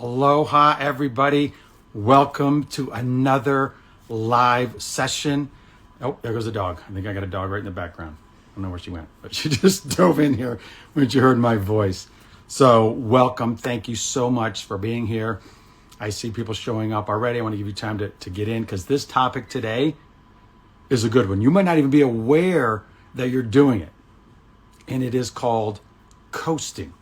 Aloha, everybody. Welcome to another live session. Oh, there goes a dog. I think I got a dog right in the background. I don't know where she went, but she just dove in here when she heard my voice. So welcome. Thank you so much for being here. I see people showing up already. I want to give you time to get in because this topic today is a good one. You might not even be aware that you're doing it. And it is called coasting.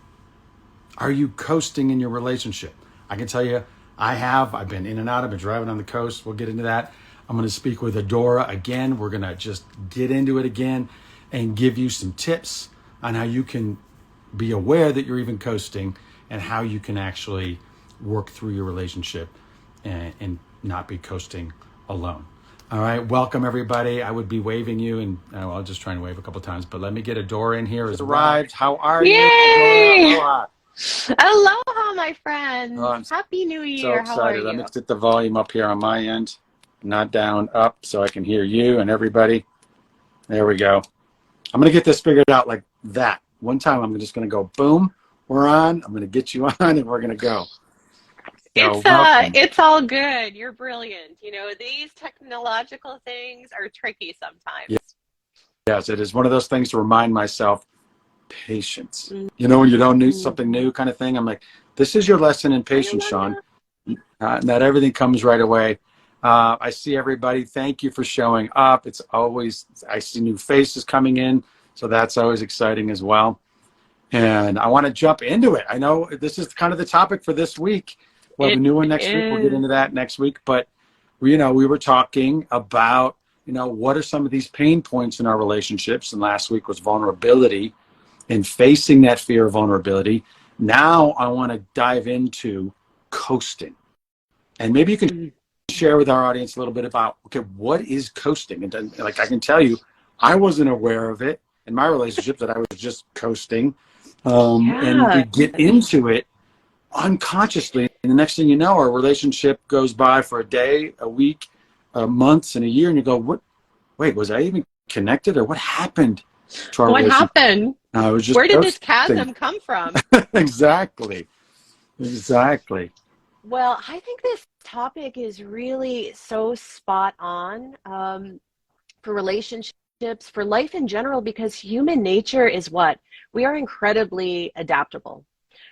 Are you coasting in your relationship? I can tell you, I've been in and out. I've been driving on the coast. We'll get into that. I'm going to speak with Adora again. We're going to just get into it again and give you some tips on how you can be aware that you're even coasting and how you can actually work through your relationship and not be coasting alone. All right. Welcome, everybody. I would be waving you and I'll just try and wave a couple of times, but let me get Adora in here. Has arrived. How are you? Yay! Adora, Aloha, my friends. I'm Happy New Year. so excited. How are you? Let me get the volume up here on my end, not down, up, so I can hear you and everybody. There we go. I'm going to get this figured out like that. One time I'm just going to go, boom, we're on. I'm going to get you on and we're going to go. So, It's all good. You're brilliant. You know, these technological things are tricky sometimes. Yes, it is one of those things to remind myself, patience. You know, when you don't need something new kind of thing, I'm like, this is your lesson in patience, Shawn. Not everything comes right away. I see everybody. Thank you for showing up. It's always, I see new faces coming in, so that's always exciting as well. And I want to jump into it. I know this is kind of the topic for this week. We'll have a new one next week. We'll get into that next week. But, we were talking about, what are some of these pain points in our relationships? And last week was vulnerability and facing that fear of vulnerability. Now I want to dive into coasting. And maybe you can share with our audience a little bit about, okay, what is coasting? And like I can tell you, I wasn't aware of it in my relationship that I was just coasting. And we get into it unconsciously. And the next thing you know, our relationship goes by for a day, a week, months, and a year. And you go, wait, was I even connected? Or what happened to our relationship? What happened? Where did this chasm come from? Exactly. Well, I think this topic is really so spot on for relationships, for life in general, because human nature is what? We are incredibly adaptable,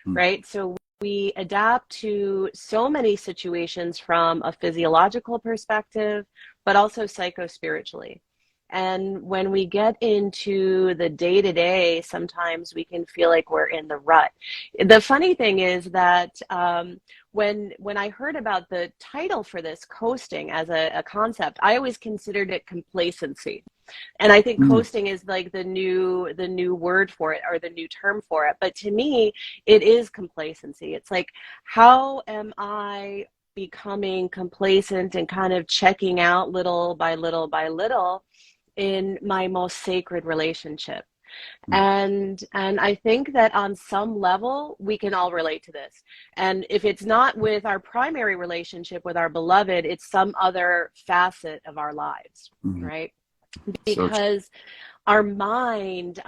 right? So we adapt to so many situations from a physiological perspective, but also psycho-spiritually. And when we get into the day-to-day, sometimes we can feel like we're in the rut. The funny thing is that when I heard about the title for this, coasting, as a concept, I always considered it complacency. And I think coasting is like the new word for it, or the new term for it. But to me, it is complacency. It's like, how am I becoming complacent and kind of checking out little by little by little in my most sacred relationship? And I think that on some level we can all relate to this. And if it's not with our primary relationship with our beloved, it's some other facet of our lives, right? Because our mind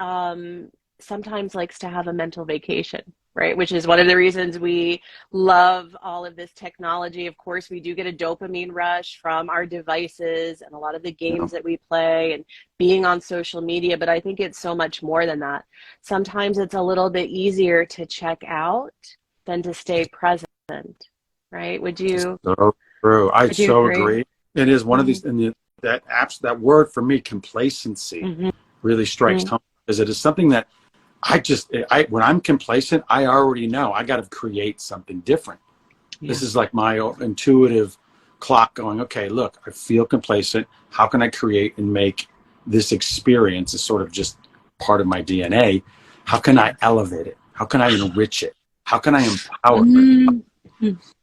sometimes likes to have a mental vacation, right? Which is one of the reasons we love all of this technology. Of course, we do get a dopamine rush from our devices and a lot of the games that we play and being on social media. But I think it's so much more than that. Sometimes it's a little bit easier to check out than to stay present, right? Would you? So true. I so agree. It is one of these, and that word for me, complacency, really strikes home, because it is something that when I'm complacent, I already know I got to create something different. This is like my intuitive clock going, okay, look, I feel complacent. How can I create and make this experience is sort of just part of my DNA? How can I elevate it? How can I enrich it? How can I empower it?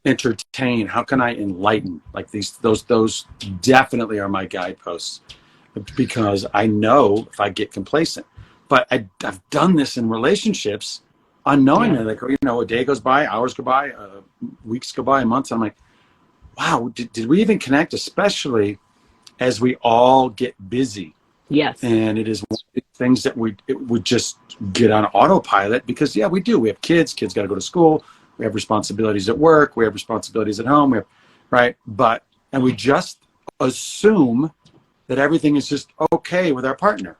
Entertain? How can I enlighten? Like those definitely are my guideposts, because I know if I get complacent. But I've done this in relationships unknowingly. Like, a day goes by, hours go by, weeks go by, months. I'm like, wow, did we even connect? Especially as we all get busy. Yes. And it is one of the things that we just get on autopilot, because we do. We have kids got to go to school, We have responsibilities at work. We have responsibilities at home. Right? And we just assume that everything is just okay with our partner.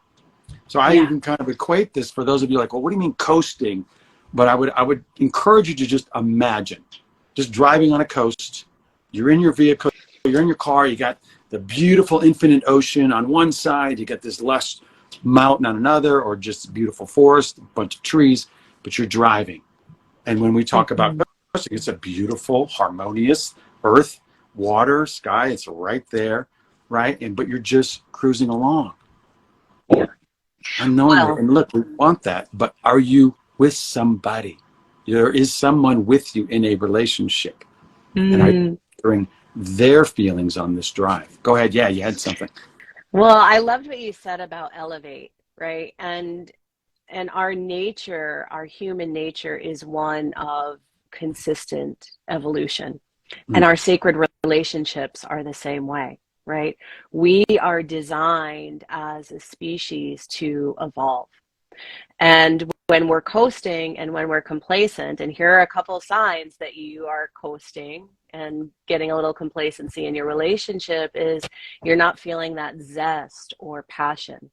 So I even kind of equate this for those of you like, well, what do you mean coasting? But I would encourage you to just imagine, just driving on a coast. You're in your vehicle, you're in your car, you got the beautiful infinite ocean on one side, you got this lush mountain on another, or just beautiful forest, a bunch of trees, but you're driving. And when we talk about coasting, it's a beautiful, harmonious earth, water, sky, it's right there, right? But you're just cruising along. Unknowingly. And look, we want that, but are you with somebody? There is someone with you in a relationship. And are you hearing their feelings on this drive? Go ahead. Yeah, you had something. Well, I loved what you said about elevate, right? And our nature, our human nature is one of consistent evolution. And our sacred relationships are the same way, right? We are designed as a species to evolve. And when we're coasting and when we're complacent, and here are a couple of signs that you are coasting and getting a little complacency in your relationship, is you're not feeling that zest or passion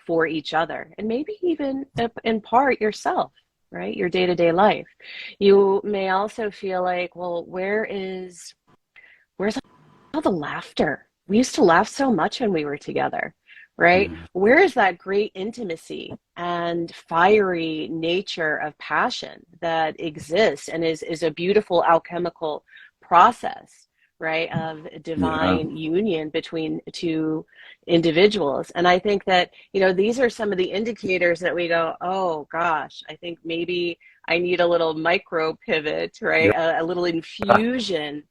for each other, and maybe even in part yourself, right? Your day-to-day life. You may also feel like, well, where's all the laughter? We used to laugh so much when we were together, right? Where is that great intimacy and fiery nature of passion that exists and is a beautiful alchemical process, right, of divine union between two individuals? And I think that, these are some of the indicators that we go, oh gosh, I think maybe I need a little micro pivot, right? A little infusion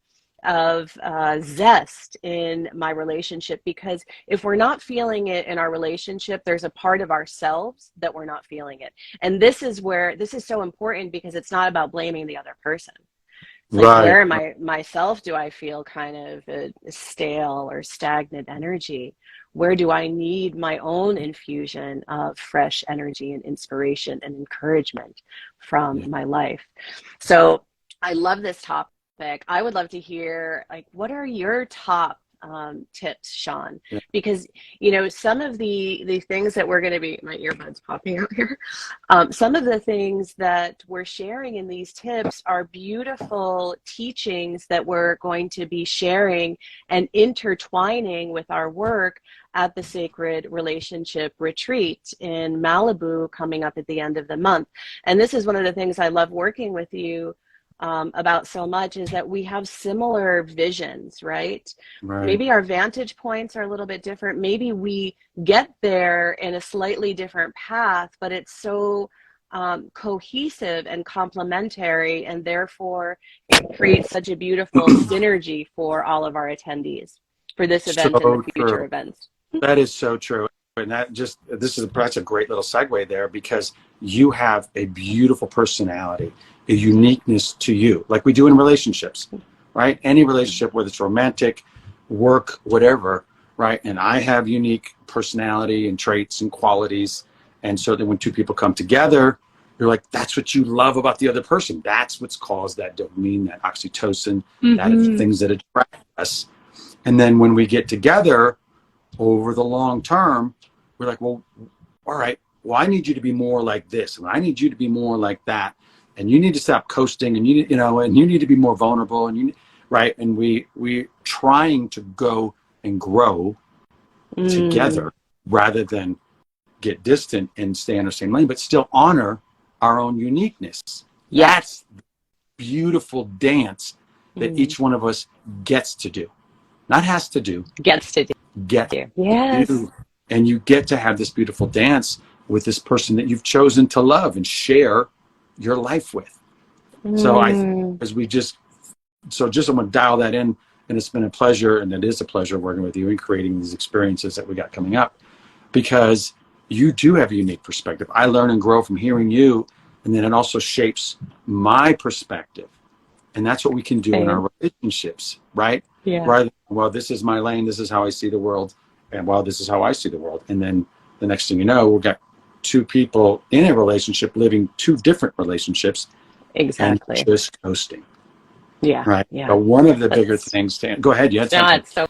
of zest in my relationship, because if we're not feeling it in our relationship, there's a part of ourselves that we're not feeling it. And this is so important, because it's not about blaming the other person. It's like, where am myself, do I feel kind of a stale or stagnant energy? Where do I need my own infusion of fresh energy and inspiration and encouragement from my life? So I love this topic. I would love to hear, like, what are your top tips, Shawn? Because, some of the things that we're going to be, my earbuds popping out here, some of the things that we're sharing in these tips are beautiful teachings that we're going to be sharing and intertwining with our work at the Sacred Relationship Retreat in Malibu coming up at the end of the month. And this is one of the things I love working with you about so much, is that we have similar visions, right? Maybe our vantage points are a little bit different. Maybe we get there in a slightly different path, but it's so cohesive and complementary, and therefore it creates such a beautiful synergy for all of our attendees for this event and the future events. That is so true. And that's a great little segue there, because you have a beautiful personality, a uniqueness to you, like we do in relationships, right? Any relationship, whether it's romantic, work, whatever, right? And I have unique personality and traits and qualities. And so that when two people come together, you're like, that's what you love about the other person. That's what's caused that dopamine, that oxytocin, that are the things that attract us. And then when we get together over the long term, we're like, well, all right, well, I need you to be more like this, and I need you to be more like that, and you need to stop coasting, and you need to be more vulnerable, and right? And we trying to go and grow together rather than get distant and stay in our same lane, but still honor our own uniqueness. That's the beautiful dance that each one of us gets to do, not has to do, gets to do. And you get to have this beautiful dance with this person that you've chosen to love and share your life with. So I'm going to dial that in, and it's been a pleasure, and it is a pleasure working with you and creating these experiences that we got coming up, because you do have a unique perspective. I learn and grow from hearing you, and then it also shapes my perspective. And that's what we can do in our relationships, right? Rather than, well, this is my lane, this is how I see the world, and well, this is how I see the world. And then the next thing you know, we've got two people in a relationship living two different relationships, and Exactly. just ghosting, Yeah. right? Yeah. So one of the bigger That's things to go ahead, you had something. not so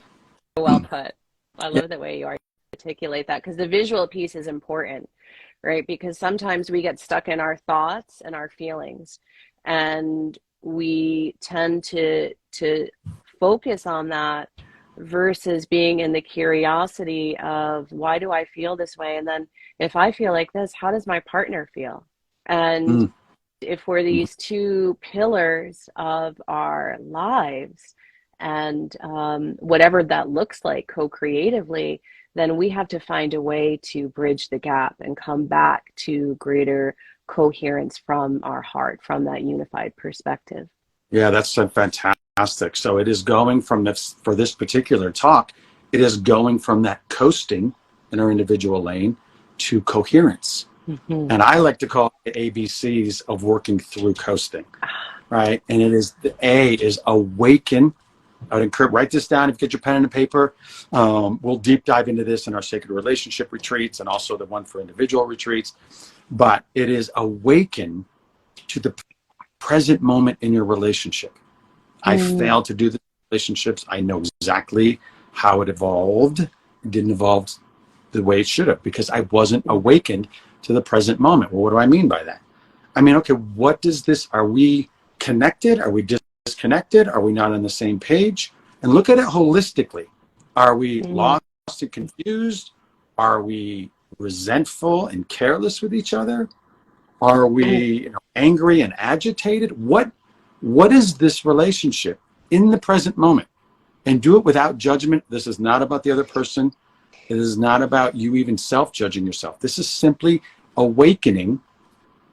well put. I Yeah, love the way you articulate that because the visual piece is important, right? Because sometimes we get stuck in our thoughts and our feelings, and we tend to focus on that versus being in the curiosity of why do I feel this way? And then if I feel like this, how does my partner feel? And mm, if we're these two pillars of our lives and whatever that looks like co-creatively, then we have to find a way to bridge the gap and come back to greater coherence from our heart, from that unified perspective. yeah, that's fantastic. So it is going from this for this particular talk. It is going from that coasting in our individual lane to coherence. Mm-hmm. And I like to call it the ABCs of working through coasting, right? And it is the A is awaken. I would encourage, write this down if you get your pen and a paper. We'll deep dive into this in our sacred relationship retreats and also the one for individual retreats. But it is awaken to the present moment in your relationship. I Mm-hmm. failed to do the relationships. I know exactly how it evolved. It didn't evolve the way it should have because I wasn't awakened to the present moment. Well, what do I mean by that? I mean, okay, what does this, are we connected? Are we disconnected? Are we not on the same page? And look at it holistically. Are we lost and confused? Are we resentful and careless with each other? Are we angry and agitated? What is this relationship in the present moment? And do it without judgment. This is not about the other person. It is not about you even self-judging yourself. This is simply awakening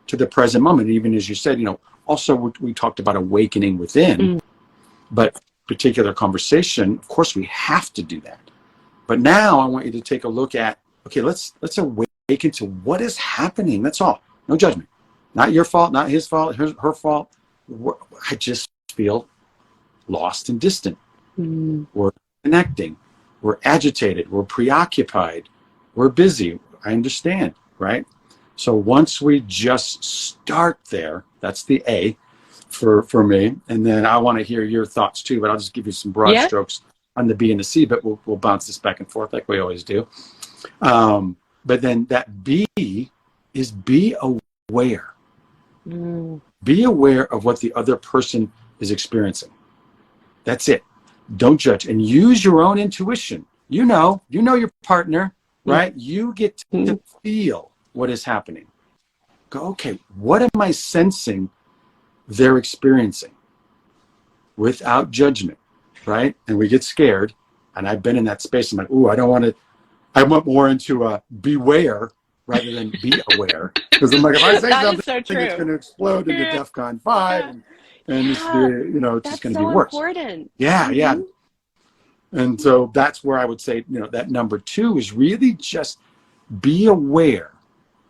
to the present moment. And even as you said, also we talked about awakening within, but particular conversation, of course, we have to do that. But now I want you to take a look at, okay, let's awaken to what is happening. That's all. No judgment. Not your fault, not his fault, her fault. I just feel lost and distant. Mm-hmm. We're connecting. We're agitated. We're preoccupied. We're busy. I understand, right? So once we just start there, that's the A for me. And then I want to hear your thoughts too, but I'll just give you some broad Yeah. strokes on the B and the C, but we'll bounce this back and forth like we always do. But then that B is be aware. Mm. Be aware of what the other person is experiencing. That's it. Don't judge and use your own intuition. You know your partner, right? You get to feel what is happening. Go, okay, what am I sensing they're experiencing without judgment, right? And we get scared. And I've been in that space. I'm like, ooh, I don't want to, I went more into beware rather than be aware. Because I'm like, if I say That something, is so it's true. going to explode into Yeah. DEFCON 5. Yeah. And it's, Yeah. it's just That's going to be so worse. important. Yeah, yeah. Mm-hmm. And so that's where I would say, that number 2 is really just be aware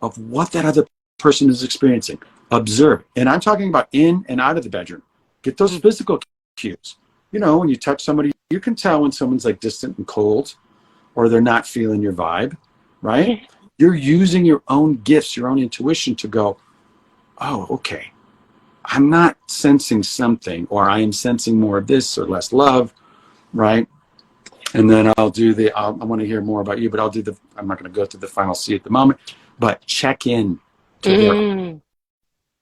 of what that other person is experiencing. Observe. And I'm talking about in and out of the bedroom. Get those physical cues. When you touch somebody, you can tell when someone's like distant and cold or they're not feeling your vibe, right? You're using your own gifts, your own intuition to go, oh, okay, I'm not sensing something, or I am sensing more of this or less love, right? And then I want to hear more about you, but I'm not going to go through the final C at the moment, but check in to their,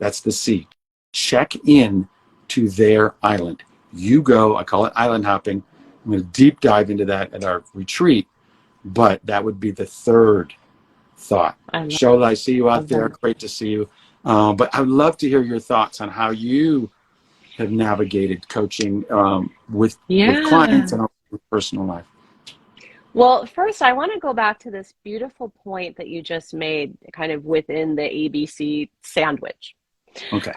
that's the C. Check in to their island. You go, I call it island hopping. I'm going to deep dive into that at our retreat, but that would be the third thought. Shola, I see you out there. That. Great to see you. But I would love to hear your thoughts on how you have navigated coaching with clients and with personal life. Well, first, I want to go back to this beautiful point that you just made, kind of within the ABC sandwich, Okay.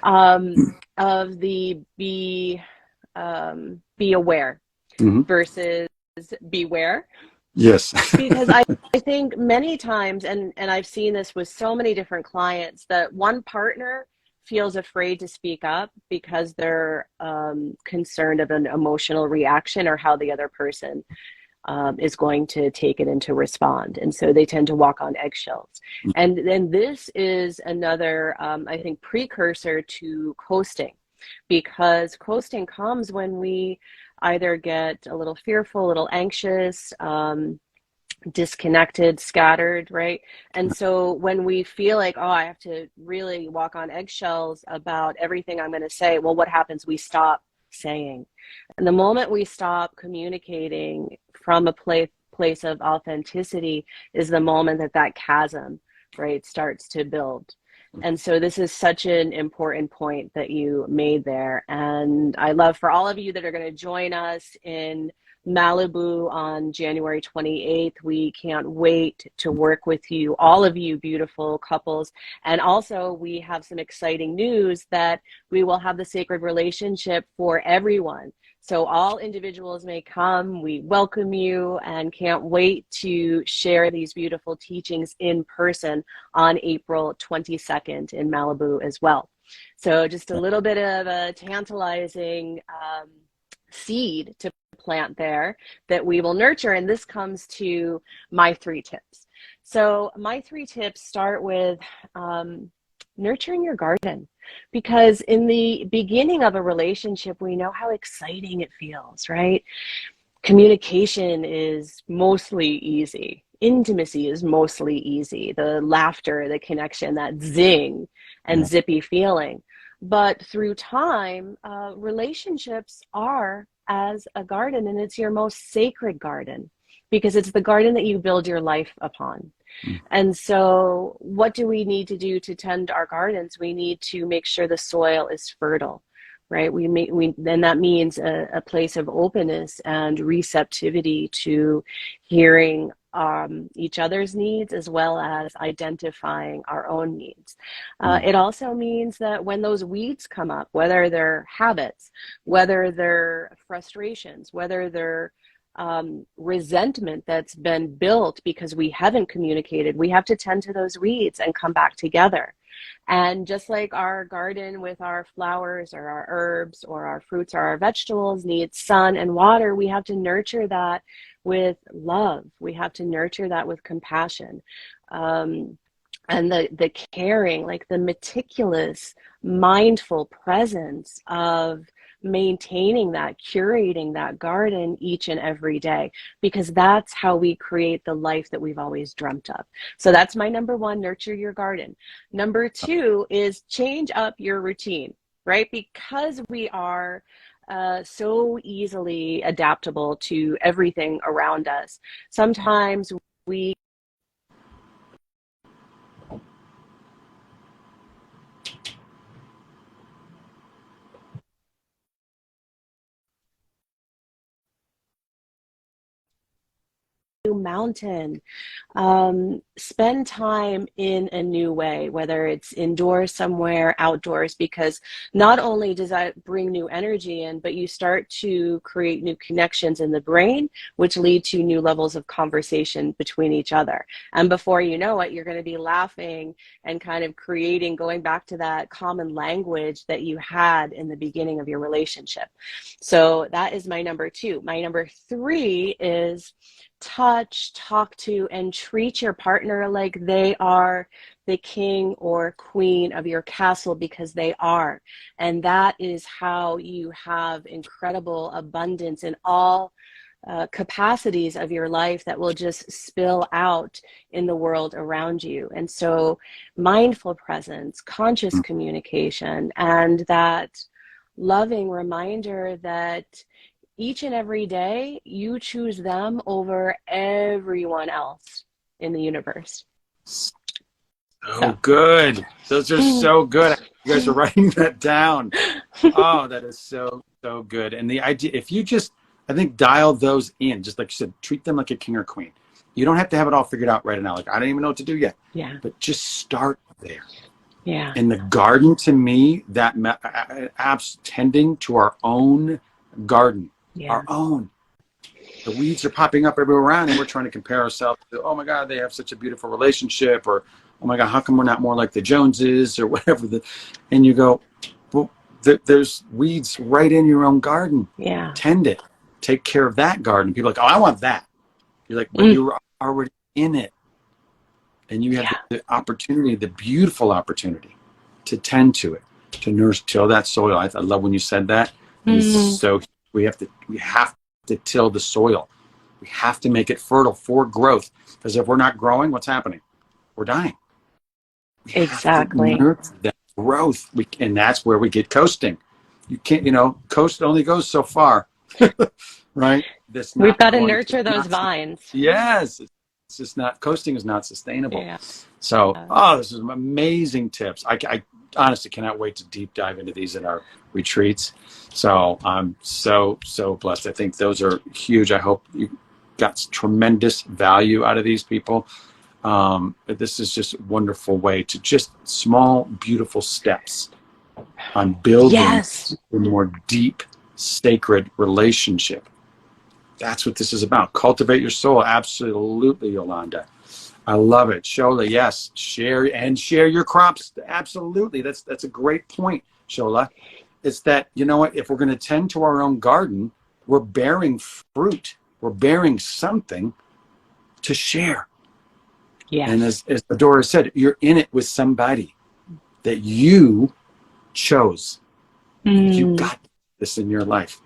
of the be aware versus beware. Yes. Because I think many times, and I've seen this with so many different clients, that one partner feels afraid to speak up because they're concerned of an emotional reaction or how the other person is going to take it and to respond. And so they tend to walk on eggshells. And then this is another, I think, precursor to coasting, because coasting comes when we either get a little fearful, a little anxious, disconnected, scattered, right? And so when we feel like, oh, I have to really walk on eggshells about everything I'm going to say, well, what happens? We stop saying. And the moment we stop communicating from a place of authenticity is the moment that chasm, right, starts to build. And so this is such an important point that you made there. And I love for all of you that are going to join us in Malibu on January 28th. We can't wait to work with you, all of you beautiful couples. And also we have some exciting news that we will have the sacred relationship for everyone. So all individuals may come. We welcome you and can't wait to share these beautiful teachings in person on April 22nd in Malibu as well. So just a little bit of a tantalizing seed to plant there that we will nurture. And this comes to my 3 tips. So my 3 tips start with nurturing your garden, because in the beginning of a relationship, we know how exciting it feels, right? Communication is mostly easy. Intimacy is mostly easy. The laughter, the connection, that zing and zippy feeling. But through time, relationships are as a garden, and it's your most sacred garden, because it's the garden that you build your life upon. And so what do we need to do to tend our gardens? We need to make sure the soil is fertile, right? Then that means a place of openness and receptivity to hearing each other's needs, as well as identifying our own needs. It also means that when those weeds come up, whether they're habits, whether they're frustrations, whether they're resentment that's been built because we haven't communicated, we have to tend to those weeds and come back together. And just like our garden with our flowers or our herbs or our fruits or our vegetables needs sun and water, we have to nurture that with love. We have to nurture that with compassion. And the caring, like the meticulous, mindful presence of maintaining that, curating that garden each and every day, because that's how we create the life that we've always dreamt of. So that's my number 1, nurture your garden. Number 2 is change up your routine, right? Because we are so easily adaptable to everything around us. Sometimes we mountain, spend time in a new way, whether it's indoors somewhere, outdoors, because not only does that bring new energy in, but you start to create new connections in the brain, which lead to new levels of conversation between each other. And before you know it, you're going to be laughing and kind of creating, going back to that common language that you had in the beginning of your relationship. So that is my number 2. My number 3 is touch, talk to, and treat your partner like they are the king or queen of your castle, because they are. And that is how you have incredible abundance in all capacities of your life that will just spill out in the world around you. And so mindful presence, conscious communication, and that loving reminder that each and every day, you choose them over everyone else in the universe. So good. Those are so good. You guys are writing that down. Oh, that is so good. And the idea, if you just, I think, dial those in, just like you said, treat them like a king or queen. You don't have to have it all figured out right now. Like, I don't even know what to do yet. Yeah. But just start there. Yeah. In the garden, to me, that apps tending to our own garden. Yeah. Our own. The weeds are popping up everywhere around, and we're trying to compare ourselves to, oh my God, they have such a beautiful relationship, or oh my God, how come we're not more like the Joneses, or whatever. And you go, well, there's weeds right in your own garden. Yeah. Tend it. Take care of that garden. People are like, oh, I want that. You're like, but you were already in it. And you have the opportunity, the beautiful opportunity to tend to it, to nurse, till that soil. I love when you said that. So we have to till the soil. We have to make it fertile for growth. Because if we're not growing, what's happening? We're dying. We have to nurture that growth. And that's where we get coasting. You can't, coast only goes so far, right? We've got to nurture those vines. Yes. It's just not, coasting is not sustainable. Yeah. So, this is amazing tips. I honestly cannot wait to deep dive into these in our retreats. So I'm so blessed. I think those are huge. I hope you got tremendous value out of these people. This is just a wonderful way to just small, beautiful steps on building a more deep, sacred relationship. That's what this is about. Cultivate your soul. Absolutely, Yolanda. I love it. Shola, yes. Share your crops. Absolutely. That's a great point, Shola. It's that, you know what, if we're going to tend to our own garden, we're bearing fruit. We're bearing something to share. Yes. And as Adora said, you're in it with somebody that you chose. You got this in your life.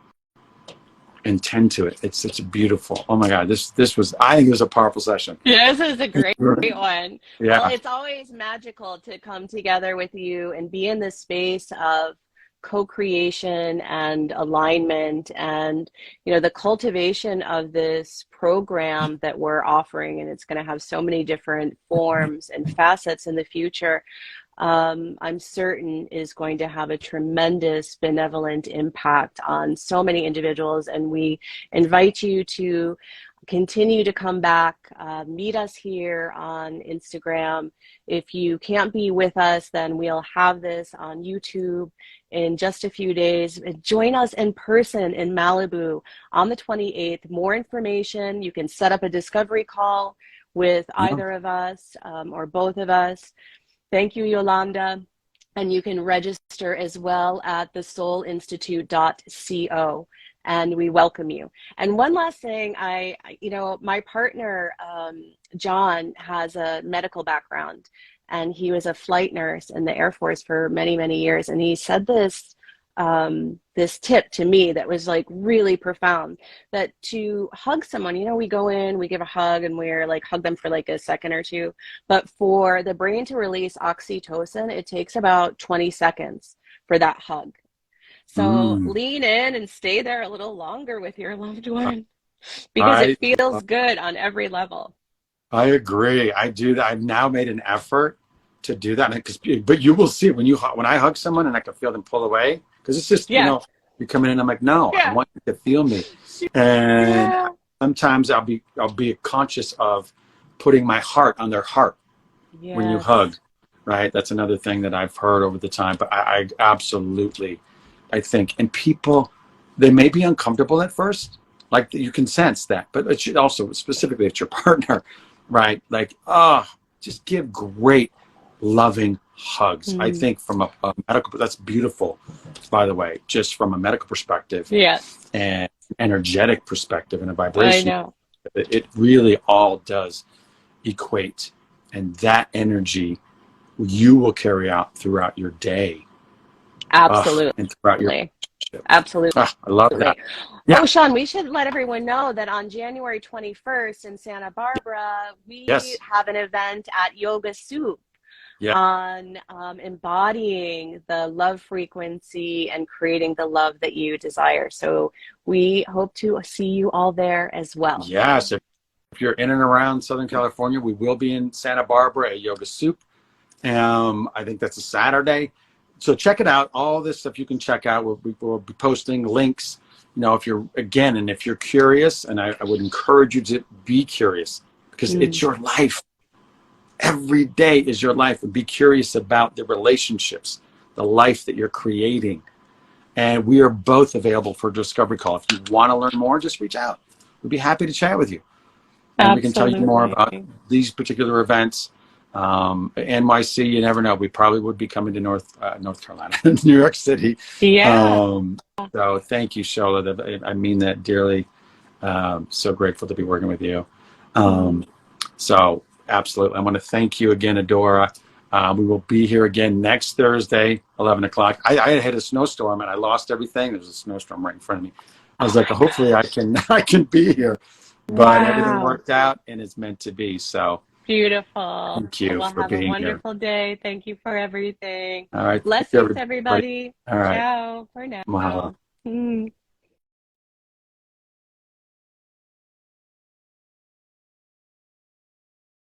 And tend to it. It's such a beautiful. Oh my God, this was. I think it was a powerful session. Yeah, this is a great one. Yeah. Well, it's always magical to come together with you and be in this space of co-creation and alignment, and the cultivation of this program that we're offering, and it's going to have so many different forms and facets in the future. I'm certain is going to have a tremendous benevolent impact on so many individuals. And we invite you to continue to come back, meet us here on Instagram. If you can't be with us, then we'll have this on YouTube in just a few days. Join us in person in Malibu on the 28th. More information, you can set up a discovery call with either of us or both of us. Thank you, Yolanda. And you can register as well at thesoulinstitute.co, and we welcome you. And one last thing, my partner, John, has a medical background, and he was a flight nurse in the Air Force for many, many years. And he said this tip to me that was like really profound, that to hug someone, we go in, we give a hug, and we're like hug them for like a second or two, but for the brain to release oxytocin, it takes about 20 seconds for that hug. So lean in and stay there a little longer with your loved one, because it feels good on every level. I agree. I do that. I've now made an effort to do that, but you will see when I hug someone and I can feel them pull away. Because it's just, you come in and I'm like, no, I want you to feel me. And sometimes I'll be conscious of putting my heart on their heart when you hug, right? That's another thing that I've heard over the time. But I absolutely, I think, and people, they may be uncomfortable at first. Like, you can sense that. But it should also, specifically, if it's your partner, right? Like, just give great, loving hugs. I think from a medical, that's beautiful, by the way, just from a medical perspective, and energetic perspective and a vibration. I know. It really all does equate, and that energy you will carry out throughout your day. Absolutely. And throughout your relationship. Absolutely. I love that. Yeah. Oh, Shawn, we should let everyone know that on January 21st in Santa Barbara, we have an event at Yoga Soup. On embodying the love frequency and creating the love that you desire. So we hope to see you all there as well. Yes, if you're in and around Southern California, we will be in Santa Barbara at Yoga Soup. I think that's a Saturday. So check it out. All this stuff you can check out. We'll be posting links. If you're curious, and I would encourage you to be curious, because it's your life. Every day is your life, and be curious about the relationships, the life that you're creating. And we are both available for a discovery call. If you want to learn more, just reach out. We'd be happy to chat with you. And we can tell you more about these particular events. NYC, you never know. We probably would be coming to North Carolina, New York City. Yeah. So thank you, Shola. I mean that dearly. So grateful to be working with you. So absolutely. I want to thank you again, Adora. We will be here again next Thursday, 11 o'clock. I had a snowstorm and I lost everything. There was a snowstorm right in front of me. I was Oh like, my hopefully I gosh. can, I can be here, but everything Wow. worked out and it's meant to be. So Beautiful. thank you Well, for have a being here. wonderful day. Thank you for everything. All right. Thank you, Blessings, everybody. everybody. All right. Ciao for Mahalo. now. Mm.